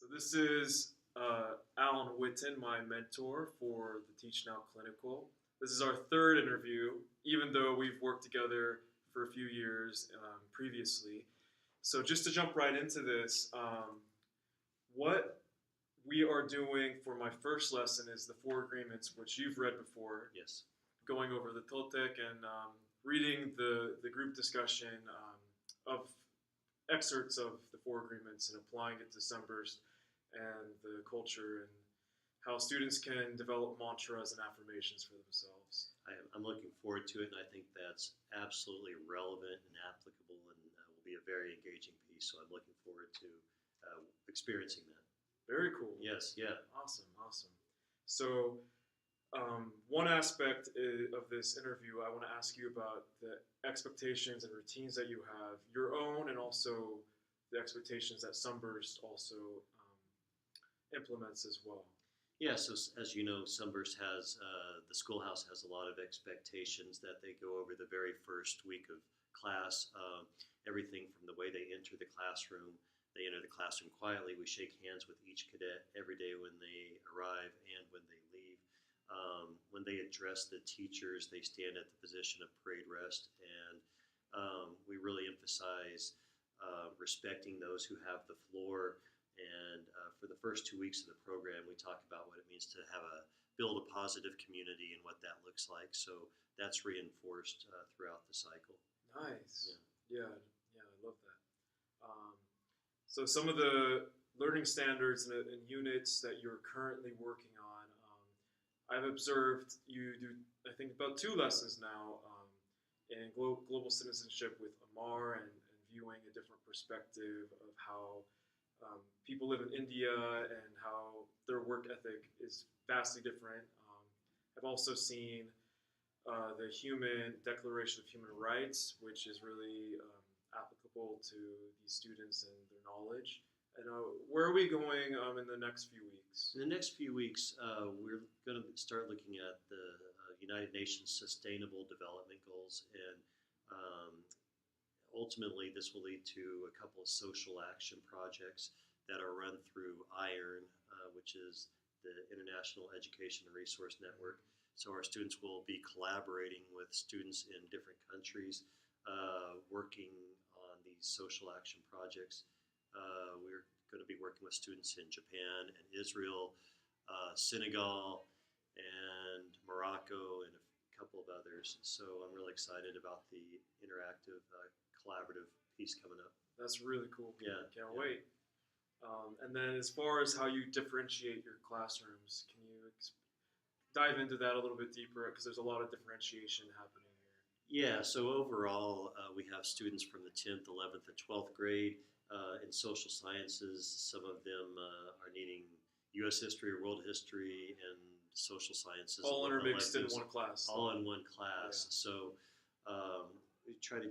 So this is Alan Witten, my mentor for the Teach Now Clinical. This is our third interview, even though we've worked together for a few years previously. So just to jump right into this, what we are doing for my first lesson is the Four Agreements, which you've read before, Yes. going over the Toltec and reading the group discussion of excerpts of the Four Agreements and applying it to Sunburst and the culture and how students can develop mantras and affirmations for themselves. I'm looking forward to it, and I think that's absolutely relevant and applicable, and will be a very engaging piece. So I'm looking forward to experiencing that. Very cool. Yes, yeah. Awesome, awesome. So, one aspect of this interview, I want to ask you about the expectations and routines that you have, your own, and also the expectations that Sunburst also implements as well. Yeah, so as you know, Sunburst has, the schoolhouse has a lot of expectations that they go over the very first week of class. Everything from the way they enter the classroom. They enter the classroom quietly. We shake hands with each cadet every day when they arrive and when they leave. When they address the teachers, they stand at the position of parade rest, and we really emphasize respecting those who have the floor. And for the first 2 weeks of the program, we talk about what it means to build a positive community and what that looks like. So that's reinforced throughout the cycle. Nice. Yeah, I love that. So some of the learning standards and units that you're currently working on, I've observed you do, I think, about 2 lessons now in global citizenship with Amar and viewing a different perspective of how people live in India and how their work ethic is vastly different. I've also seen the Human Declaration of Human Rights, which is really applicable to these students and their knowledge. And where are we going in the next few weeks? In the next few weeks, we're going to start looking at the United Nations Sustainable Development Goals, and ultimately this will lead to a couple of social action projects that are run through IRN, which is the International Education and Resource Network. So our students will be collaborating with students in different countries, working on these social action projects. We're going to be working with students in Japan and Israel, Senegal, and Morocco, and a couple of others. So I'm really excited about the interactive, collaborative piece coming up. That's really cool. Yeah. Can't wait. And then as far as how you differentiate your classrooms, can you dive into that a little bit deeper? Because there's a lot of differentiation happening here. Yeah, so overall, we have students from the 10th, 11th, and 12th grade in social sciences. Some of them are needing U.S. history, world history, and social sciences. All intermixed in one class. All in one class. Yeah. So we try to,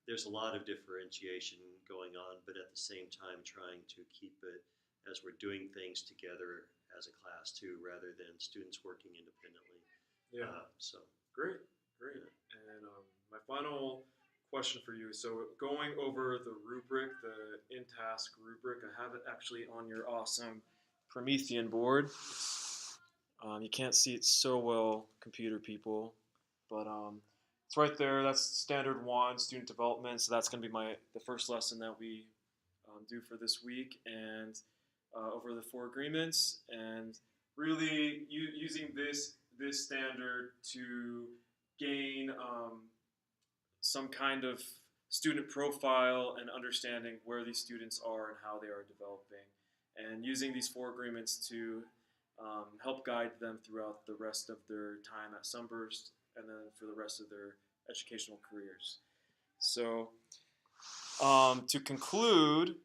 there's a lot of differentiation going on, but at the same time trying to keep it as we're doing things together as a class too, rather than students working independently. Yeah. So great. Yeah. And my final question for you. So going over the rubric, the in-task rubric, I have it actually on your awesome Promethean board. You can't see it so well, computer people, but it's right there. That's standard 1, student development. So that's going to be the first lesson that we do for this week, and over the 4 agreements, and really using this standard to gain some kind of student profile and understanding where these students are and how they are developing, and using these 4 agreements to help guide them throughout the rest of their time at Sunburst and then for the rest of their educational careers. So to conclude,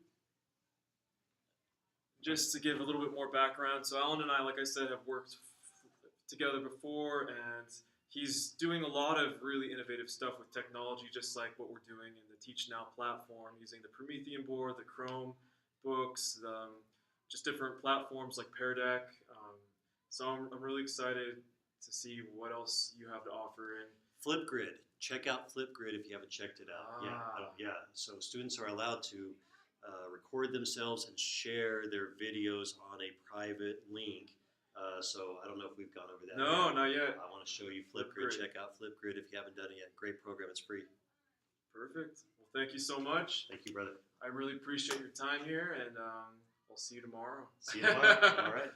just to give a little bit more background, so Alan and I, like I said, have worked together before, and he's doing a lot of really innovative stuff with technology, just like what we're doing in the Teach Now platform, using the Promethean board, the Chrome books, just different platforms like Pear Deck. So I'm really excited to see what else you have to offer. And Flipgrid. Check out Flipgrid if you haven't checked it out. Yeah. So students are allowed to record themselves and share their videos on a private link. So I don't know if we've gone over that. No, yet. not yet. I want to show you Flipgrid. Flipgrid. Check out Flipgrid if you haven't done it yet. Great program. It's free. Perfect. Well, thank you so much. Thank you, brother. I really appreciate your time here, and we'll see you tomorrow. See you tomorrow. All right.